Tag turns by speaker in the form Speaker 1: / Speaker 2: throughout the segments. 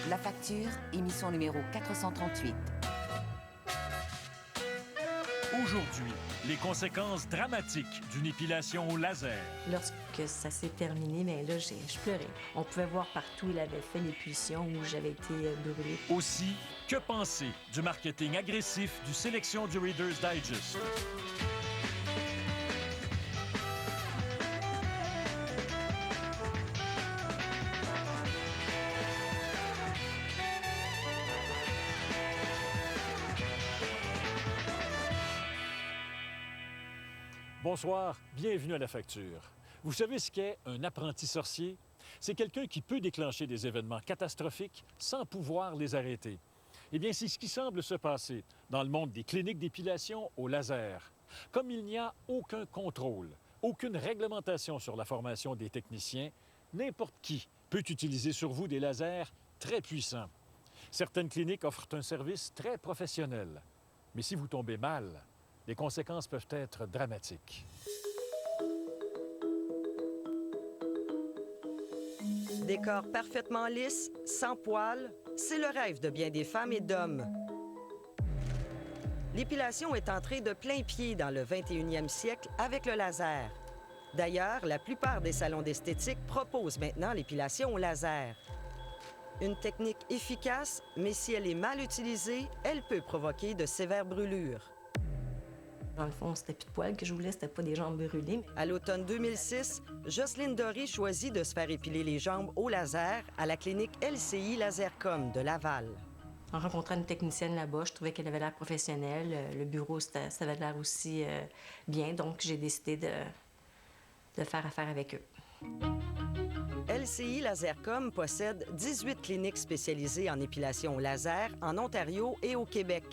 Speaker 1: La Facture, émission numéro 438.
Speaker 2: Aujourd'hui, les conséquences dramatiques d'une épilation au laser.
Speaker 3: Lorsque ça s'est terminé, bien là, je pleurais. On pouvait voir partout, il avait fait l'épulsion où j'avais été brûlée.
Speaker 2: Aussi, que penser du marketing agressif du sélection du Reader's Digest? Bonsoir, bienvenue à La Facture. Vous savez ce qu'est un apprenti sorcier? C'est quelqu'un qui peut déclencher des événements catastrophiques sans pouvoir les arrêter. Eh bien, c'est ce qui semble se passer dans le monde des cliniques d'épilation au laser. Comme il n'y a aucun contrôle, aucune réglementation sur la formation des techniciens, n'importe qui peut utiliser sur vous des lasers très puissants. Certaines cliniques offrent un service très professionnel. Mais si vous tombez mal, les conséquences peuvent être dramatiques.
Speaker 4: Décor parfaitement lisse, sans poils, c'est le rêve de bien des femmes et d'hommes. L'épilation est entrée de plein pied dans le 21e siècle avec le laser. D'ailleurs, la plupart des salons d'esthétique proposent maintenant l'épilation au laser. Une technique efficace, mais si elle est mal utilisée, elle peut provoquer de sévères brûlures.
Speaker 3: Dans le fond, c'était plus de poils que je voulais, c'était pas des jambes brûlées.
Speaker 4: À l'automne 2006, Jocelyne Doré choisit de se faire épiler les jambes au laser à la clinique LCI Lasercom de Laval.
Speaker 3: En rencontrant une technicienne là-bas, je trouvais qu'elle avait l'air professionnelle. Le bureau, ça avait l'air aussi bien, donc j'ai décidé de faire affaire avec eux.
Speaker 4: LCI Lasercom possède 18 cliniques spécialisées en épilation au laser en Ontario et au Québec.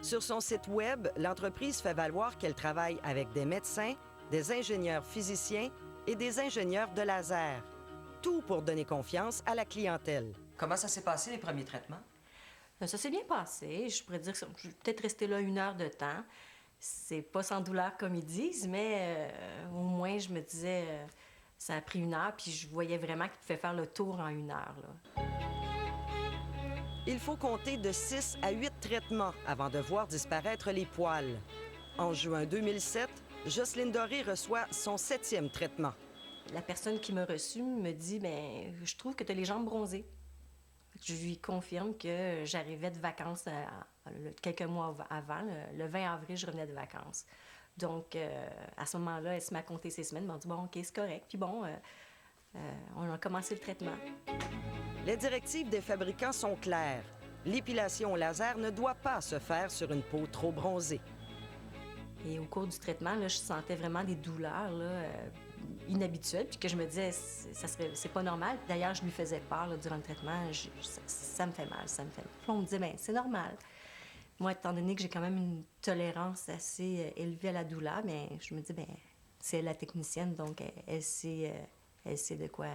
Speaker 4: Sur son site Web, l'entreprise fait valoir qu'elle travaille avec des médecins, des ingénieurs physiciens et des ingénieurs de laser. Tout pour donner confiance à la clientèle.
Speaker 5: Comment ça s'est passé, les premiers traitements?
Speaker 3: Ça s'est bien passé. Je pourrais dire que je vais peut-être rester là 1 heure de temps. C'est pas sans douleur comme ils disent, mais au moins, je me disais, ça a pris 1 heure, puis je voyais vraiment qu'ils pouvaient faire le tour en 1 heure, là.
Speaker 4: Il faut compter de 6 à 8 traitements avant de voir disparaître les poils. En juin 2007, Jocelyne Doré reçoit son 7e traitement.
Speaker 3: La personne qui m'a reçue me dit « Bien, je trouve que tu as les jambes bronzées. » Je lui confirme que j'arrivais de vacances quelques mois avant. Le 20 avril, je revenais de vacances. Donc, à ce moment-là, elle se m'a compté ses semaines. Elle m'a dit « Bon, OK, c'est correct. » Puis bon, on a commencé le traitement.
Speaker 4: Les directives des fabricants sont claires. L'épilation au laser ne doit pas se faire sur une peau trop bronzée.
Speaker 3: Et au cours du traitement, là, je sentais vraiment des douleurs là, inhabituelles, puis que je me disais, c'est pas normal. D'ailleurs, je lui faisais peur là, durant le traitement. Ça me fait mal, ça me fait mal. Puis on me disait, bien, c'est normal. Moi, étant donné que j'ai quand même une tolérance assez élevée à la douleur, bien, je me dis, bien, c'est la technicienne, donc elle sait de quoi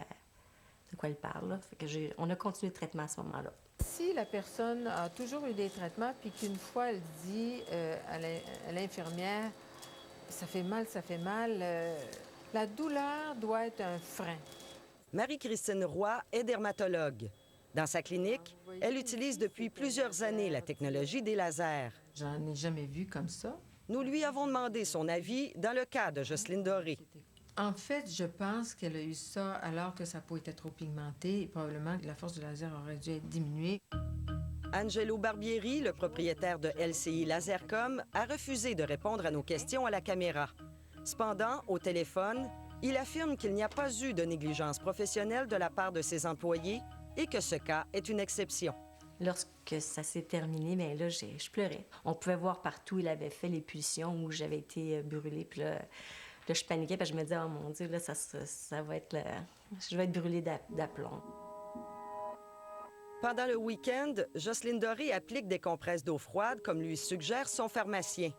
Speaker 3: elle parle. Là. Fait que on a continué le traitement à ce moment-là.
Speaker 6: Si la personne a toujours eu des traitements, puis qu'une fois elle dit à l'infirmière « ça fait mal », la douleur doit être un frein.
Speaker 4: Marie-Christine Roy est dermatologue. Dans sa clinique, elle utilise depuis plusieurs années la technologie des lasers.
Speaker 6: J'en ai jamais vu comme ça.
Speaker 4: Nous lui avons demandé son avis dans le cas de Jocelyne Doré.
Speaker 6: En fait, je pense qu'elle a eu ça alors que sa peau était trop pigmentée et probablement que la force du laser aurait dû être diminuée.
Speaker 4: Angelo Barbieri, le propriétaire de LCI Lasercom, a refusé de répondre à nos questions à la caméra. Cependant, au téléphone, il affirme qu'il n'y a pas eu de négligence professionnelle de la part de ses employés et que ce cas est une exception.
Speaker 3: Lorsque ça s'est terminé, bien là, je pleurais. On pouvait voir partout, il avait fait l'épulsion où j'avais été brûlée, puis là, je paniquais parce que je me disais, oh mon Dieu, là, ça va être je vais être brûlée d'aplomb.
Speaker 4: Pendant le week-end, Jocelyne Doré applique des compresses d'eau froide comme lui suggère son pharmacien.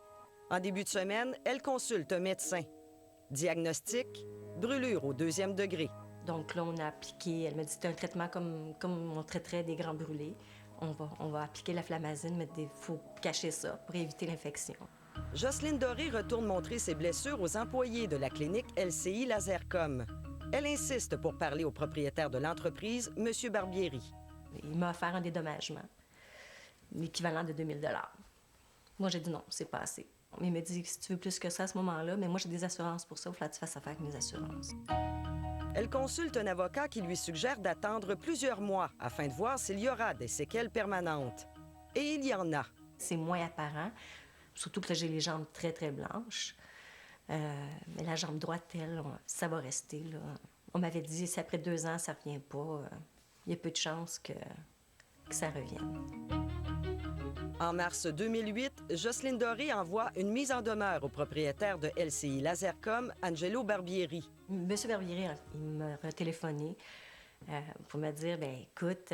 Speaker 4: En début de semaine, elle consulte un médecin. Diagnostic, brûlure au 2e degré.
Speaker 3: Donc là, on a appliqué, elle m'a dit, c'est un traitement comme on traiterait des grands brûlés. On va appliquer la flamazine, mais il faut cacher ça pour éviter l'infection.
Speaker 4: Jocelyne Doré retourne montrer ses blessures aux employés de la clinique LCI Lasercom. Elle insiste pour parler au propriétaire de l'entreprise, M. Barbieri.
Speaker 3: Il m'a offert un dédommagement, l'équivalent de 2000 $. Moi, j'ai dit non, c'est pas assez. Mais il m'a dit, si tu veux plus que ça à ce moment-là, mais moi, j'ai des assurances pour ça, il faut que tu fasses affaire avec mes assurances.
Speaker 4: Elle consulte un avocat qui lui suggère d'attendre plusieurs mois afin de voir s'il y aura des séquelles permanentes. Et il y en a.
Speaker 3: C'est moins apparent, surtout que là, j'ai les jambes très, très blanches. Mais la jambe droite, elle, ça va rester, là. On m'avait dit, si après 2 ans, ça revient pas, il y a peu de chances que ça revienne.
Speaker 4: En mars 2008, Jocelyne Doré envoie une mise en demeure au propriétaire de LCI Lasercom, Angelo Barbieri.
Speaker 3: Monsieur Barbieri, il m'a retéléphoné pour me dire, ben écoute,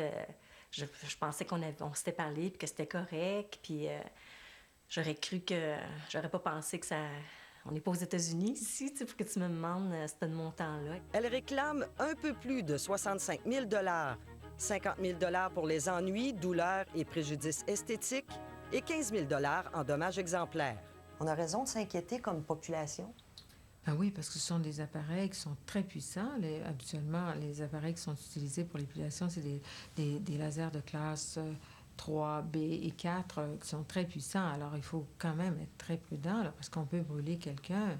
Speaker 3: je pensais on s'était parlé puis que c'était correct, puis j'aurais cru que j'aurais pas pensé que ça. On n'est pas aux États-Unis ici, tu sais, pour que tu me demandes ce montant-là.
Speaker 4: Elle réclame un peu plus de 65 000 $, 50 000 $ pour les ennuis, douleurs et préjudices esthétiques et 15 000 $ en dommages exemplaires.
Speaker 5: On a raison de s'inquiéter comme population.
Speaker 6: Ah oui, parce que ce sont des appareils qui sont très puissants. Habituellement, les appareils qui sont utilisés pour l'épilation, c'est des lasers de classe 3, B et 4 qui sont très puissants. Alors, il faut quand même être très prudent là, parce qu'on peut brûler quelqu'un.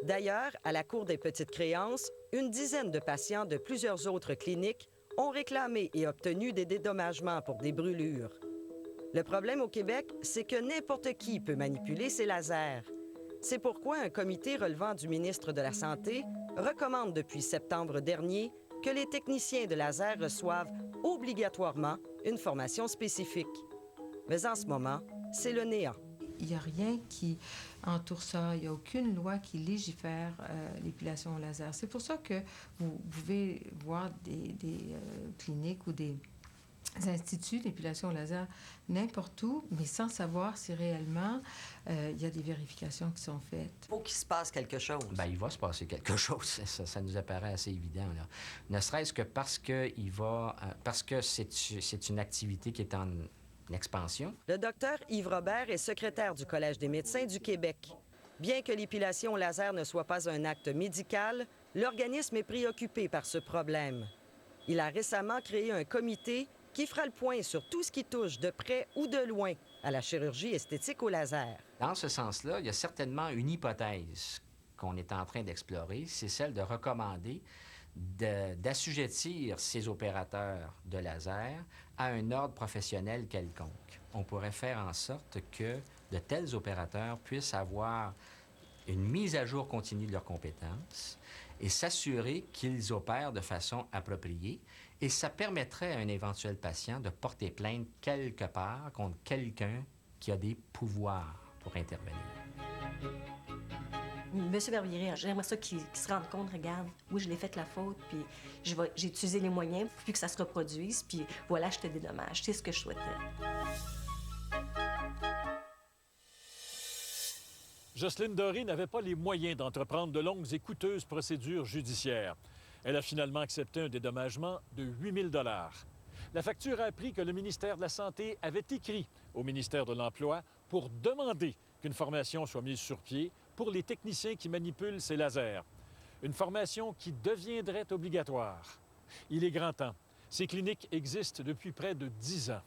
Speaker 4: D'ailleurs, à la Cour des petites créances, une dizaine de patients de plusieurs autres cliniques ont réclamé et obtenu des dédommagements pour des brûlures. Le problème au Québec, c'est que n'importe qui peut manipuler ces lasers. C'est pourquoi un comité relevant du ministre de la Santé recommande depuis septembre dernier que les techniciens de laser reçoivent obligatoirement une formation spécifique. Mais en ce moment, c'est le néant.
Speaker 6: Il n'y a rien qui entoure ça. Il n'y a aucune loi qui légifère l'épilation au laser. C'est pour ça que vous pouvez voir des cliniques ou des instituts d'épilation au laser n'importe où, mais sans savoir si réellement il y a des vérifications qui sont faites.
Speaker 5: Il faut qu'il se passe quelque chose.
Speaker 7: Bien, il va se passer quelque chose. Ça nous apparaît assez évident, là. Ne serait-ce que parce que c'est une activité qui est en expansion.
Speaker 4: Le docteur Yves Robert est secrétaire du Collège des médecins du Québec. Bien que l'épilation au laser ne soit pas un acte médical, l'organisme est préoccupé par ce problème. Il a récemment créé un comité qui fera le point sur tout ce qui touche de près ou de loin à la chirurgie esthétique au laser.
Speaker 7: Dans ce sens-là, il y a certainement une hypothèse qu'on est en train d'explorer, c'est celle de recommander d'assujettir ces opérateurs de laser à un ordre professionnel quelconque. On pourrait faire en sorte que de tels opérateurs puissent avoir une mise à jour continue de leurs compétences et s'assurer qu'ils opèrent de façon appropriée. Et ça permettrait à un éventuel patient de porter plainte quelque part contre quelqu'un qui a des pouvoirs pour intervenir.
Speaker 3: Monsieur Barbieri, j'aimerais ça qu'il se rende compte, regarde, oui, je l'ai fait la faute, puis j'ai utilisé les moyens pour plus que ça se reproduise, puis voilà, je te dédommage. C'est ce que je souhaitais.
Speaker 2: Jocelyne Doré n'avait pas les moyens d'entreprendre de longues et coûteuses procédures judiciaires. Elle a finalement accepté un dédommagement de 8 000 $. La facture a appris que le ministère de la Santé avait écrit au ministère de l'Emploi pour demander qu'une formation soit mise sur pied pour les techniciens qui manipulent ces lasers. Une formation qui deviendrait obligatoire. Il est grand temps. Ces cliniques existent depuis près de 10 ans.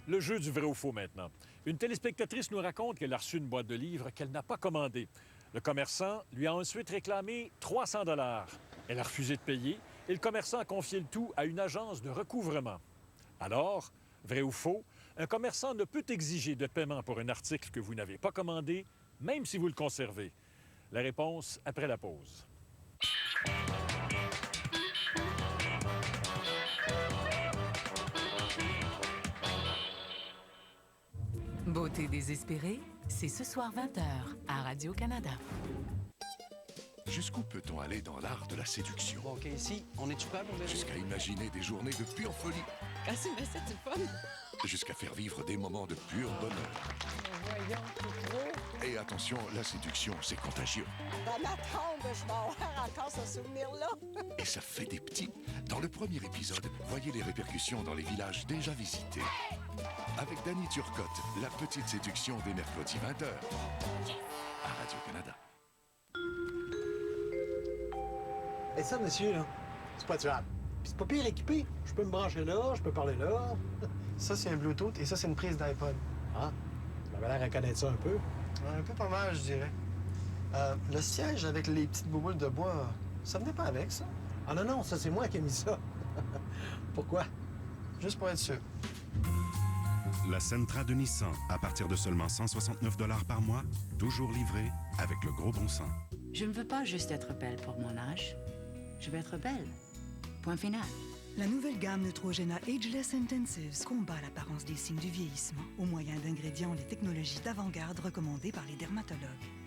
Speaker 2: Le jeu du vrai ou faux maintenant. Une téléspectatrice nous raconte qu'elle a reçu une boîte de livres qu'elle n'a pas commandée. Le commerçant lui a ensuite réclamé 300 $. Elle a refusé de payer et le commerçant a confié le tout à une agence de recouvrement. Alors, vrai ou faux, un commerçant ne peut exiger de paiement pour un article que vous n'avez pas commandé, même si vous le conservez. La réponse après la pause.
Speaker 1: Beauté désespérée, c'est ce soir 20h à Radio-Canada.
Speaker 8: Jusqu'où peut-on aller dans l'art de la séduction?
Speaker 9: OK, ici, on est-tu prêt, mon bébé?
Speaker 8: Jusqu'à imaginer des journées de pure folie.
Speaker 9: Ah, c'est mais c'est du fun!
Speaker 8: Jusqu'à faire vivre des moments de pur bonheur.
Speaker 6: Voyons, c'est trop.
Speaker 8: Et attention, la séduction, c'est contagieux.
Speaker 10: Dans ma tombe, je vais avoir encore ce souvenir-là.
Speaker 8: Et ça fait des petits. Dans le premier épisode, voyez les répercussions dans les villages déjà visités. Avec Danny Turcotte, la petite séduction des mercredis 20h. À Radio-Canada.
Speaker 11: Et ça, monsieur, là, c'est pas durable. Puis c'est pas pire équipé. Je peux me brancher là, je peux parler là.
Speaker 12: Ça, c'est un Bluetooth et ça, c'est une prise d'iPod.
Speaker 11: Ah, tu m'avais l'air à connaître ça un peu.
Speaker 12: Un peu pas mal, je dirais. Le siège avec les petites bouboules de bois, ça venait pas avec, ça?
Speaker 11: Ah non, non, ça, c'est moi qui ai mis ça. Pourquoi?
Speaker 12: Juste pour être sûr.
Speaker 13: La Sentra de Nissan, à partir de seulement 169 $ par mois, toujours livré avec le gros bon sens.
Speaker 14: Je ne veux pas juste être belle pour mon âge. Je veux être belle. Point final.
Speaker 15: La nouvelle gamme Neutrogena Ageless Intensives combat l'apparence des signes du vieillissement au moyen d'ingrédients et technologies d'avant-garde recommandées par les dermatologues.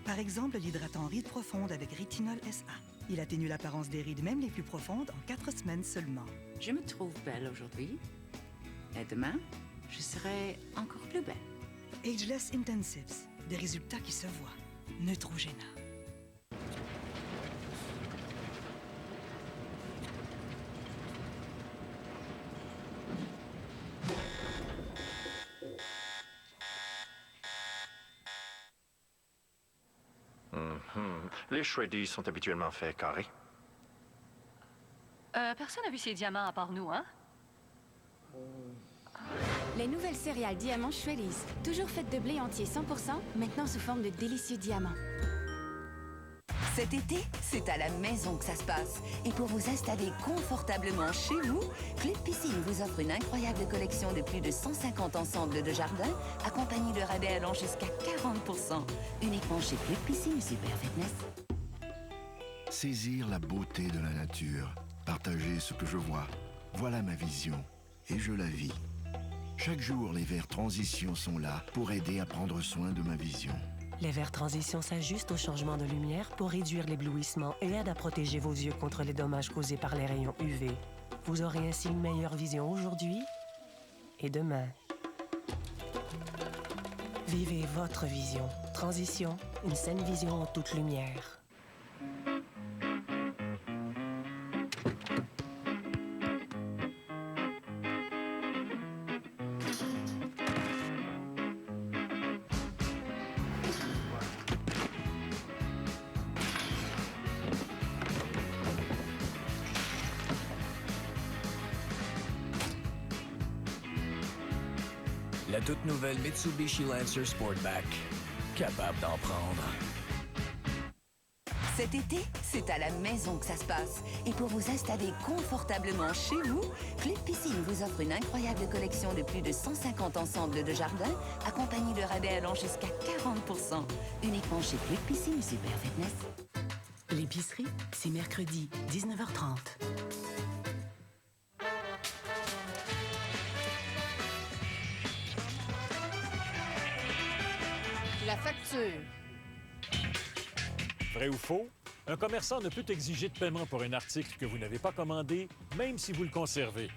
Speaker 15: Par exemple, l'hydratant Rides Profonde avec Rétinol SA. Il atténue l'apparence des rides même les plus profondes en 4 semaines seulement.
Speaker 14: Je me trouve belle aujourd'hui. Et demain, je serai encore plus belle.
Speaker 15: Ageless Intensives. Des résultats qui se voient. Neutrogena.
Speaker 16: Les shreddies sont habituellement faits carrés.
Speaker 17: Personne n'a vu ces diamants à part nous, hein?
Speaker 18: Les nouvelles céréales Diamant Shreddies, toujours faites de blé entier 100%, maintenant sous forme de délicieux diamants.
Speaker 19: Cet été, c'est à la maison que ça se passe. Et pour vous installer confortablement chez vous, Club Piscine vous offre une incroyable collection de plus de 150 ensembles de jardin, accompagnés de rabais allant jusqu'à 40%. Uniquement chez Club Piscine Super Fitness.
Speaker 20: Saisir la beauté de la nature, partager ce que je vois, voilà ma vision. Et je la vis. Chaque jour, les verres Transition sont là pour aider à prendre soin de ma vision.
Speaker 21: Les verres Transition s'ajustent au changement de lumière pour réduire l'éblouissement et aident à protéger vos yeux contre les dommages causés par les rayons UV. Vous aurez ainsi une meilleure vision aujourd'hui et demain. Vivez votre vision. Transition, une saine vision en toute lumière.
Speaker 22: La toute nouvelle Mitsubishi Lancer Sportback. Capable d'en prendre.
Speaker 19: Cet été, c'est à la maison que ça se passe. Et pour vous installer confortablement chez vous, Club Piscine vous offre une incroyable collection de plus de 150 ensembles de jardin, accompagnés de rabais allant jusqu'à 40%. Uniquement chez Club Piscine Super Fitness.
Speaker 1: L'épicerie, c'est mercredi, 19h30.
Speaker 17: La facture.
Speaker 2: Vrai ou faux? Un commerçant ne peut exiger de paiement pour un article que vous n'avez pas commandé, même si vous le conservez.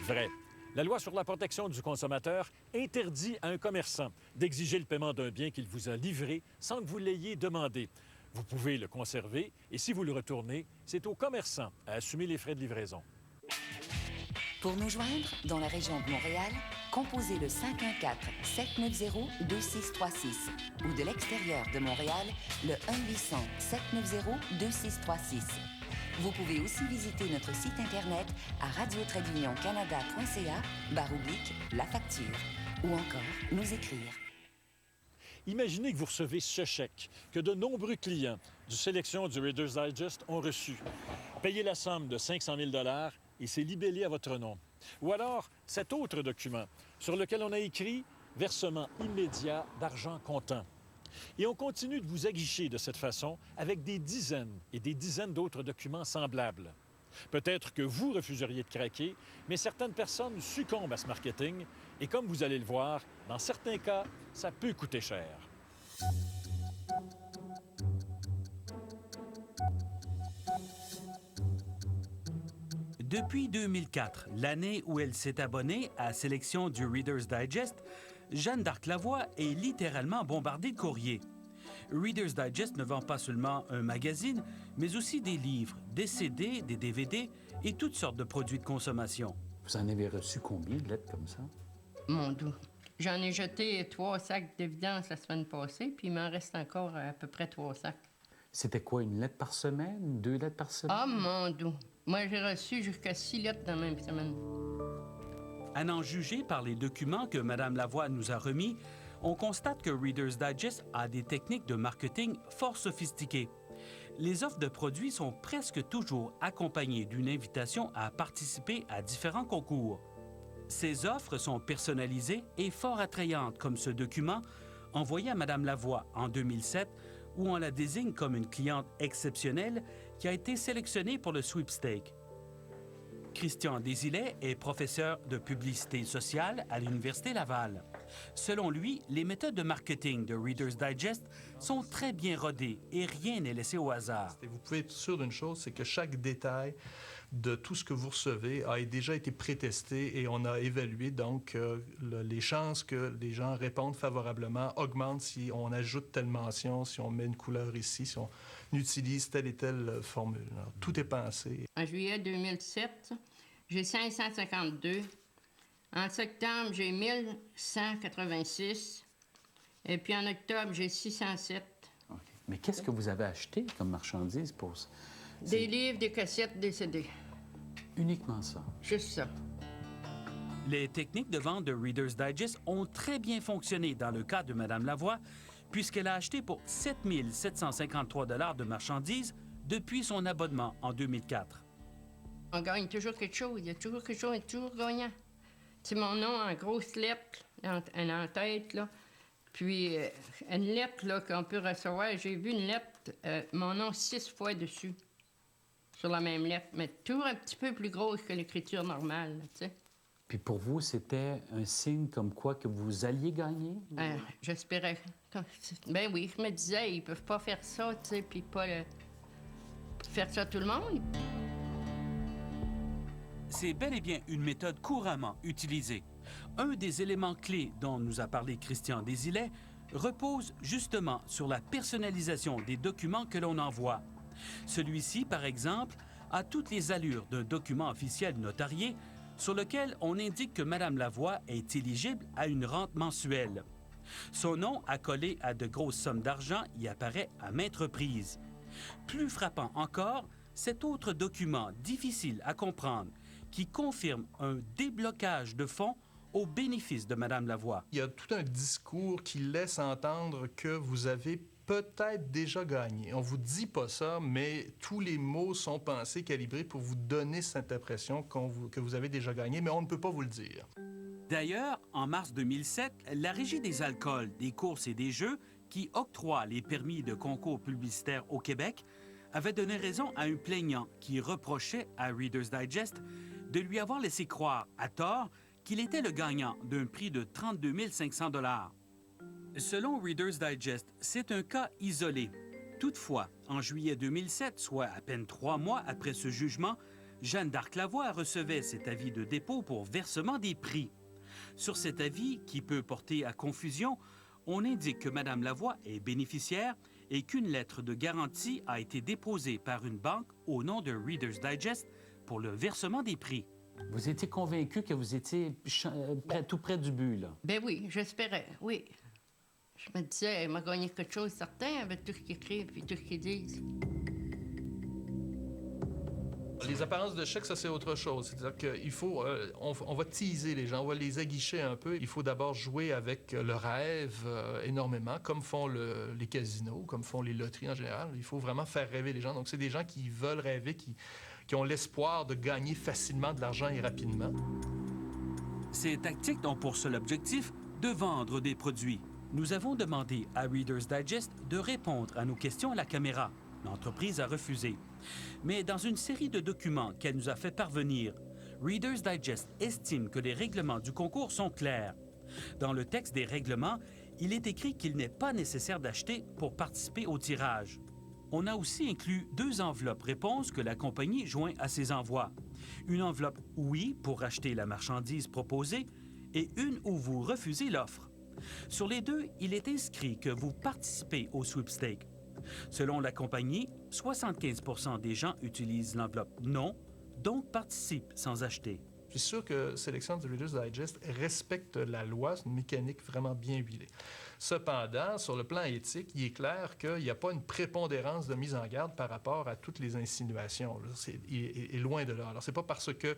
Speaker 2: Vrai. La loi sur la protection du consommateur interdit à un commerçant d'exiger le paiement d'un bien qu'il vous a livré sans que vous l'ayez demandé. Vous pouvez le conserver et si vous le retournez, c'est au commerçant à assumer les frais de livraison.
Speaker 19: Pour nous joindre, dans la région de Montréal, composez le 514-790-2636 ou de l'extérieur de Montréal, le 1-800-790-2636. Vous pouvez aussi visiter notre site Internet à radio-canada.ca/la facture ou encore nous écrire.
Speaker 2: Imaginez que vous recevez ce chèque que de nombreux clients du sélection du Reader's Digest ont reçu. Payez la somme de 500 000 $ et c'est libellé à votre nom. Ou alors, cet autre document sur lequel on a écrit « Versement immédiat d'argent comptant ». Et on continue de vous aguicher de cette façon avec des dizaines et des dizaines d'autres documents semblables. Peut-être que vous refuseriez de craquer, mais certaines personnes succombent à ce marketing et comme vous allez le voir, dans certains cas, ça peut coûter cher.
Speaker 23: Depuis 2004, l'année où elle s'est abonnée à la sélection du Reader's Digest, Jeanne d'Arc-Lavoie est littéralement bombardée de courriers. Reader's Digest ne vend pas seulement un magazine, mais aussi des livres, des CD, des DVD et toutes sortes de produits de consommation.
Speaker 4: Vous en avez reçu combien de lettres comme ça?
Speaker 5: Mon doux. J'en ai jeté 3 sacs de vidange la semaine passée, puis il m'en reste encore à peu près 3 sacs.
Speaker 4: C'était quoi, une lettre par semaine? 2 lettres par semaine?
Speaker 5: Ah, mon doux. Moi, j'ai reçu jusqu'à 6 lettres dans la même semaine.
Speaker 23: À n'en juger par les documents que Mme Lavoie nous a remis, on constate que Reader's Digest a des techniques de marketing fort sophistiquées. Les offres de produits sont presque toujours accompagnées d'une invitation à participer à différents concours. Ces offres sont personnalisées et fort attrayantes, comme ce document envoyé à Mme Lavoie en 2007, où on la désigne comme une cliente exceptionnelle qui a été sélectionnée pour le sweepstake. Christian Desilets est professeur de publicité sociale à l'Université Laval. Selon lui, les méthodes de marketing de Reader's Digest sont très bien rodées et rien n'est laissé au hasard.
Speaker 12: Vous pouvez être sûr d'une chose, c'est que chaque détail de tout ce que vous recevez a déjà été prétesté et on a évalué donc les chances que les gens répondent favorablement augmentent si on ajoute telle mention, si on met une couleur ici, si on utilise telle et telle formule. Alors, tout est pensé.
Speaker 5: En juillet 2007, j'ai 552. En septembre, j'ai 1186. Et puis en octobre, j'ai 607.
Speaker 4: OK. Mais qu'est-ce que vous avez acheté comme marchandise pour ça?
Speaker 5: Des livres, des cassettes, des CD.
Speaker 4: Uniquement ça?
Speaker 5: Juste ça.
Speaker 23: Les techniques de vente de Reader's Digest ont très bien fonctionné dans le cas de Mme Lavoie, puisqu'elle a acheté pour 7 753 $ de marchandises depuis son abonnement en 2004.
Speaker 5: On gagne toujours quelque chose. Il y a toujours quelque chose, toujours gagnant. C'est mon nom en grosses lettres, en tête, là. Puis une lettre là, qu'on peut recevoir, j'ai vu une lettre, mon nom 6 fois dessus, sur la même lettre, mais toujours un petit peu plus grosse que l'écriture normale, tu sais.
Speaker 4: Puis pour vous, c'était un signe comme quoi que vous alliez gagner?
Speaker 5: J'espérais. Ben oui, je me disais, ils peuvent pas faire ça, tu sais, puis pas faire ça à tout le monde.
Speaker 23: C'est bel et bien une méthode couramment utilisée. Un des éléments clés dont nous a parlé Christian Desilets repose justement sur la personnalisation des documents que l'on envoie. Celui-ci, par exemple, a toutes les allures d'un document officiel notarié sur lequel on indique que Mme Lavoie est éligible à une rente mensuelle. Son nom, accolé à de grosses sommes d'argent, y apparaît à maintes reprises. Plus frappant encore, cet autre document difficile à comprendre qui confirme un déblocage de fonds au bénéfice de Mme Lavoie.
Speaker 12: Il y a tout un discours qui laisse entendre que vous avez peut-être déjà gagné. On vous dit pas ça, mais tous les mots sont pensés, calibrés pour vous donner cette impression que vous avez déjà gagné, mais on ne peut pas vous le dire.
Speaker 23: D'ailleurs, en mars 2007, la Régie des alcools, des courses et des jeux, qui octroie les permis de concours publicitaires au Québec, avait donné raison à un plaignant qui reprochait à Reader's Digest de lui avoir laissé croire, à tort, qu'il était le gagnant d'un prix de 32 500 $. Selon Reader's Digest, c'est un cas isolé. Toutefois, en juillet 2007, soit à peine 3 mois après ce jugement, Jeanne d'Arc-Lavoie recevait cet avis de dépôt pour versement des prix. Sur cet avis, qui peut porter à confusion, on indique que Mme Lavoie est bénéficiaire et qu'une lettre de garantie a été déposée par une banque au nom de Reader's Digest pour le versement des prix.
Speaker 4: Vous étiez convaincu que vous étiez tout près du but, là?
Speaker 5: Ben oui, j'espérais, oui. Je me disais, elle m'a gagné quelque chose certain avec tout ce qu'ils écrivent et tout ce qu'ils disent.
Speaker 12: Les apparences de chèques, ça, c'est autre chose. C'est-à-dire qu'il faut... on va teaser les gens, on va les aguicher un peu. Il faut d'abord jouer avec le rêve énormément, comme font les casinos, comme font les loteries en général. Il faut vraiment faire rêver les gens. Donc, c'est des gens qui veulent rêver, qui ont l'espoir de gagner facilement de l'argent et rapidement.
Speaker 23: Ces tactiques ont pour seul objectif de vendre des produits. Nous avons demandé à Reader's Digest de répondre à nos questions à la caméra. L'entreprise a refusé. Mais dans une série de documents qu'elle nous a fait parvenir, Reader's Digest estime que les règlements du concours sont clairs. Dans le texte des règlements, il est écrit qu'il n'est pas nécessaire d'acheter pour participer au tirage. On a aussi inclus 2 enveloppes réponses que la compagnie joint à ses envois. Une enveloppe « Oui » pour acheter la marchandise proposée et une où vous refusez l'offre. Sur les deux, il est inscrit que vous participez au sweepstake. Selon la compagnie, 75 % des gens utilisent l'enveloppe non, donc participent sans acheter.
Speaker 12: Je suis sûr que Sélection du Reader's Digest respecte la loi, c'est une mécanique vraiment bien huilée. Cependant, sur le plan éthique, il est clair qu'il n'y a pas une prépondérance de mise en garde par rapport à toutes les insinuations. Il est loin de là. Alors, c'est pas parce que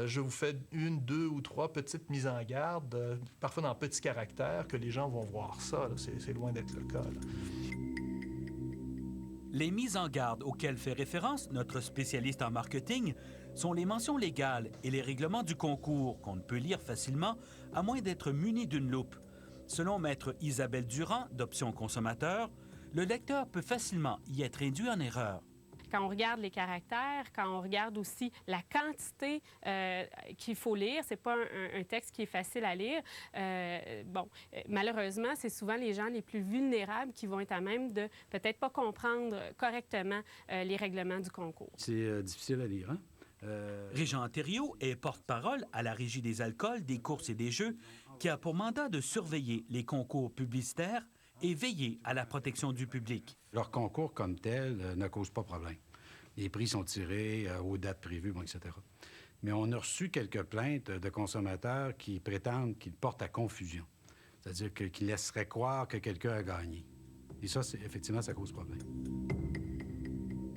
Speaker 12: je vous fais 1, 2 ou 3 petites mises en garde, parfois dans petits caractères, que les gens vont voir ça. C'est loin d'être le cas. Là.
Speaker 23: Les mises en garde auxquelles fait référence notre spécialiste en marketing sont les mentions légales et les règlements du concours qu'on ne peut lire facilement à moins d'être muni d'une loupe. Selon maître Isabelle Durand, d'Options Consommateurs, le lecteur peut facilement y être induit en erreur.
Speaker 3: Quand on regarde les caractères, quand on regarde aussi la quantité qu'il faut lire, c'est pas un texte qui est facile à lire. Malheureusement, c'est souvent les gens les plus vulnérables qui vont être à même de peut-être pas comprendre correctement les règlements du concours.
Speaker 7: C'est difficile à lire, hein?
Speaker 23: Régent Thériault est porte-parole à la Régie des alcools, des courses et des jeux, qui a pour mandat de surveiller les concours publicitaires et veiller à la protection du public.
Speaker 7: Leur concours comme tel ne cause pas problème. Les prix sont tirés aux dates prévues, etc. Mais on a reçu quelques plaintes de consommateurs qui prétendent qu'ils portent à confusion. C'est-à-dire qu'ils laisseraient croire que quelqu'un a gagné. Et ça, effectivement, ça cause problème.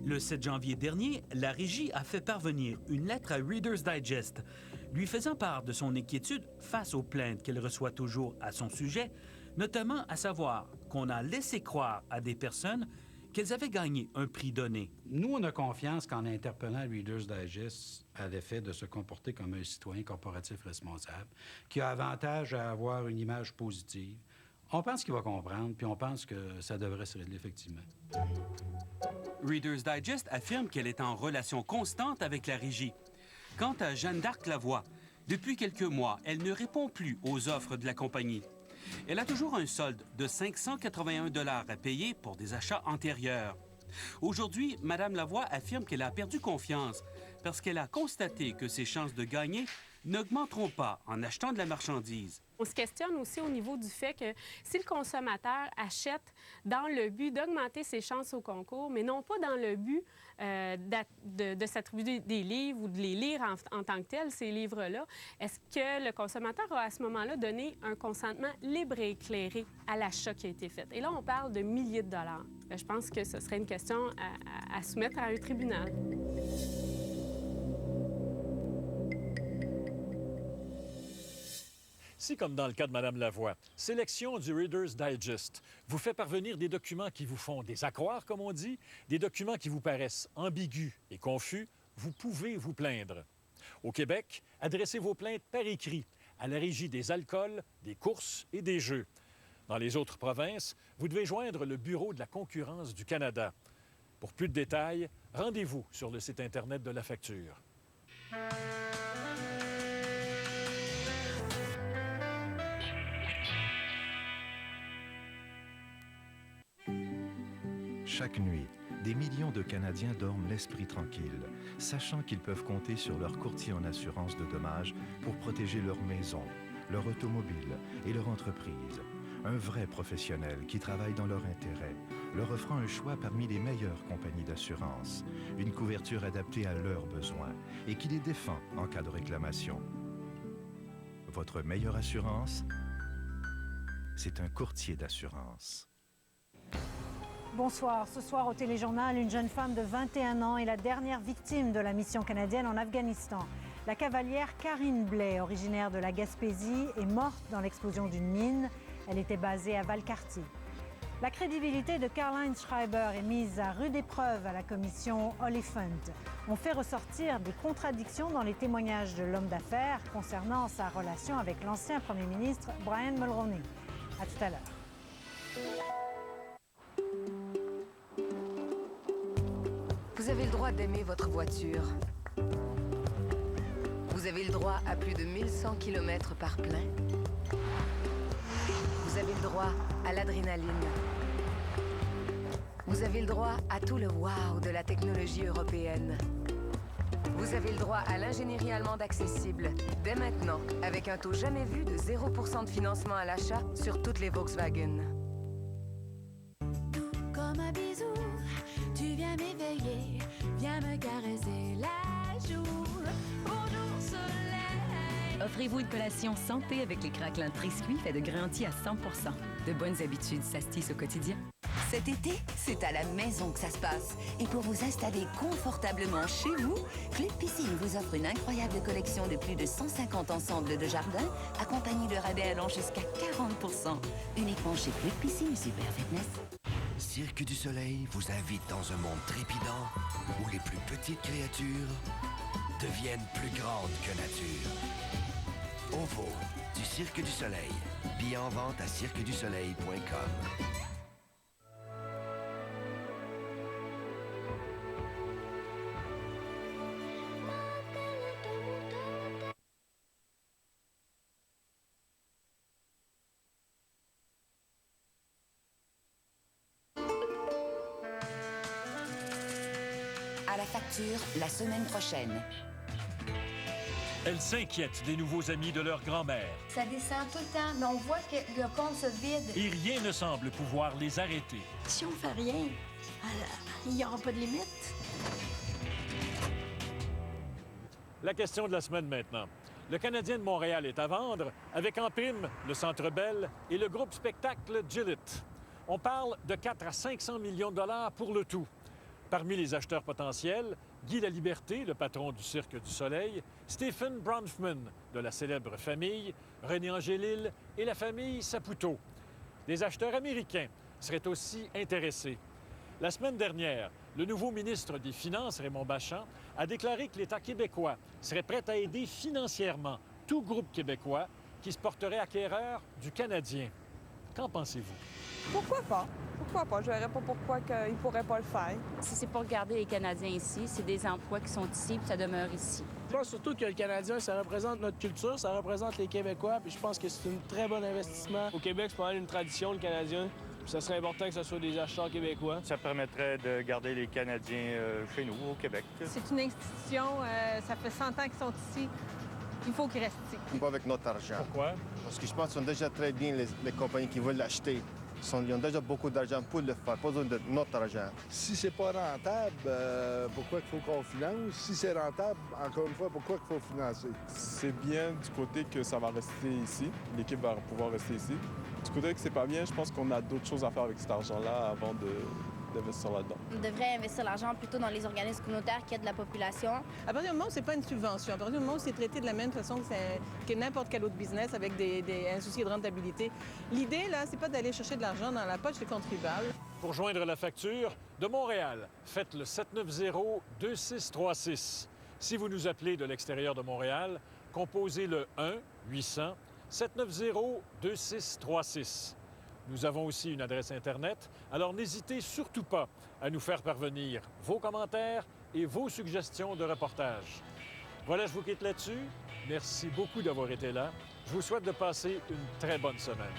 Speaker 23: Le 7 janvier dernier, la Régie a fait parvenir une lettre à Reader's Digest, lui faisant part de son inquiétude face aux plaintes qu'elle reçoit toujours à son sujet, notamment à savoir qu'on a laissé croire à des personnes qu'elles avaient gagné un prix donné.
Speaker 7: Nous, on a confiance qu'en interpellant Reader's Digest à l'effet de se comporter comme un citoyen corporatif responsable, qui a avantage à avoir une image positive. On pense qu'il va comprendre, puis on pense que ça devrait se régler effectivement.
Speaker 23: Reader's Digest affirme qu'elle est en relation constante avec la Régie. Quant à Jeanne d'Arc Lavoie, depuis quelques mois, elle ne répond plus aux offres de la compagnie. Elle a toujours un solde de 581 $ à payer pour des achats antérieurs. Aujourd'hui, Mme Lavoie affirme qu'elle a perdu confiance parce qu'elle a constaté que ses chances de gagner n'augmenteront pas en achetant de la marchandise.
Speaker 3: On se questionne aussi au niveau du fait que si le consommateur achète dans le but d'augmenter ses chances au concours, mais non pas dans le but de s'attribuer des livres ou de les lire en tant que tels, ces livres-là, est-ce que le consommateur a à ce moment-là donné un consentement libre et éclairé à l'achat qui a été fait? Et là, on parle de milliers de dollars. Je pense que ce serait une question à soumettre à un tribunal.
Speaker 2: Si, comme dans le cas de Mme Lavoie, Sélection du Reader's Digest vous fait parvenir des documents qui vous font des accroires, comme on dit, des documents qui vous paraissent ambigus et confus, vous pouvez vous plaindre. Au Québec, adressez vos plaintes par écrit à la Régie des alcools, des courses et des jeux. Dans les autres provinces, vous devez joindre le Bureau de la concurrence du Canada. Pour plus de détails, rendez-vous sur le site Internet de la Facture.
Speaker 9: Chaque nuit, des millions de Canadiens dorment l'esprit tranquille, sachant qu'ils peuvent compter sur leur courtier en assurance de dommages pour protéger leur maison, leur automobile et leur entreprise. Un vrai professionnel qui travaille dans leur intérêt, leur offrant un choix parmi les meilleures compagnies d'assurance, une couverture adaptée à leurs besoins et qui les défend en cas de réclamation. Votre meilleure assurance, c'est un courtier d'assurance.
Speaker 24: Bonsoir. Ce soir au Téléjournal, une jeune femme de 21 ans est la dernière victime de la mission canadienne en Afghanistan. La cavalière Karine Blais, originaire de la Gaspésie, est morte dans l'explosion d'une mine. Elle était basée à Valcartier. La crédibilité de Karl-Heinz Schreiber est mise à rude épreuve à la commission Oliphant. On fait ressortir des contradictions dans les témoignages de l'homme d'affaires concernant sa relation avec l'ancien premier ministre Brian Mulroney. À tout à l'heure.
Speaker 25: Vous avez le droit d'aimer votre voiture. Vous avez le droit à plus de 1100 km par plein. Vous avez le droit à l'adrénaline. Vous avez le droit à tout le wow de la technologie européenne. Vous avez le droit à l'ingénierie allemande accessible dès maintenant, avec un taux jamais vu de 0% de financement à l'achat sur toutes les Volkswagen.
Speaker 18: Comme un bisou, tu viens m'éveiller, viens me caresser la joue. Bonjour soleil.
Speaker 6: Offrez-vous une collation santé avec les craquelins Triscuit faits de grains entiers à 100%. De bonnes habitudes, ça se tisse au quotidien.
Speaker 19: Cet été, c'est à la maison que ça se passe. Et pour vous installer confortablement chez vous, Club Piscine vous offre une incroyable collection de plus de 150 ensembles de jardin, accompagnés de rabais allant jusqu'à 40%. Uniquement chez Club Piscine Super Fitness.
Speaker 20: Cirque du Soleil vous invite dans un monde trépidant où les plus petites créatures deviennent plus grandes que nature. OVO, du Cirque du Soleil. Billets en vente à cirquedusoleil.com.
Speaker 19: À la facture, la semaine prochaine.
Speaker 2: Elle s'inquiète des nouveaux amis de leur grand-mère.
Speaker 8: Ça descend tout le temps, mais on voit que le compte se vide.
Speaker 2: Et rien ne semble pouvoir les arrêter.
Speaker 8: Si on fait rien, il n'y aura pas de limite.
Speaker 2: La question de la semaine maintenant. Le Canadien de Montréal est à vendre, avec en prime le Centre Bell et le groupe spectacle Gillette. On parle de 4 à 500 millions de dollars pour le tout. Parmi les acheteurs potentiels, Guy Laliberté, le patron du Cirque du Soleil, Stephen Bronfman, de la célèbre famille, René Angélil et la famille Saputo. Des acheteurs américains seraient aussi intéressés. La semaine dernière, le nouveau ministre des Finances, Raymond Bachand, a déclaré que l'État québécois serait prêt à aider financièrement tout groupe québécois qui se porterait acquéreur du Canadien. Qu'en pensez-vous?
Speaker 10: Pourquoi pas? Pourquoi pas? Je ne verrais pas pourquoi ils ne pourraient pas le faire.
Speaker 11: Si c'est pour garder les Canadiens ici, c'est des emplois qui sont ici puis ça demeure ici.
Speaker 13: Je pense surtout que le Canadien, ça représente notre culture, ça représente les Québécois, puis je pense que c'est un très bon investissement. Au Québec, c'est pas mal une tradition, le Canadien. Puis ça serait important que ce soit des acheteurs québécois.
Speaker 26: Ça permettrait de garder les Canadiens chez nous, au Québec.
Speaker 27: C'est une institution, ça fait 100 ans qu'ils sont ici. Il faut qu'ils restent ici.
Speaker 28: Pas avec notre argent.
Speaker 2: Pourquoi?
Speaker 28: Parce que je pense qu'ils sont déjà très bien les compagnies qui veulent l'acheter. Ils ont déjà beaucoup d'argent pour le faire, pas besoin de notre argent.
Speaker 29: Si c'est pas rentable, pourquoi il faut qu'on finance? Si c'est rentable, encore une fois, pourquoi il faut financer?
Speaker 30: C'est bien du côté que ça va rester ici. L'équipe va pouvoir rester ici. Du côté que c'est pas bien, je pense qu'on a d'autres choses à faire avec cet argent-là avant d'investir là-dedans.
Speaker 31: On devrait investir l'argent plutôt dans les organismes communautaires qui aident la population.
Speaker 27: À partir du moment où c'est pas une subvention, à partir du moment où c'est traité de la même façon que n'importe quel autre business avec un souci de rentabilité, l'idée, là, c'est pas d'aller chercher de l'argent dans la poche des contribuables.
Speaker 2: Pour joindre la facture, de Montréal, faites le 790-2636. Si vous nous appelez de l'extérieur de Montréal, composez le 1-800-790-2636. Nous avons aussi une adresse Internet, alors n'hésitez surtout pas à nous faire parvenir vos commentaires et vos suggestions de reportages. Voilà, je vous quitte là-dessus. Merci beaucoup d'avoir été là. Je vous souhaite de passer une très bonne semaine.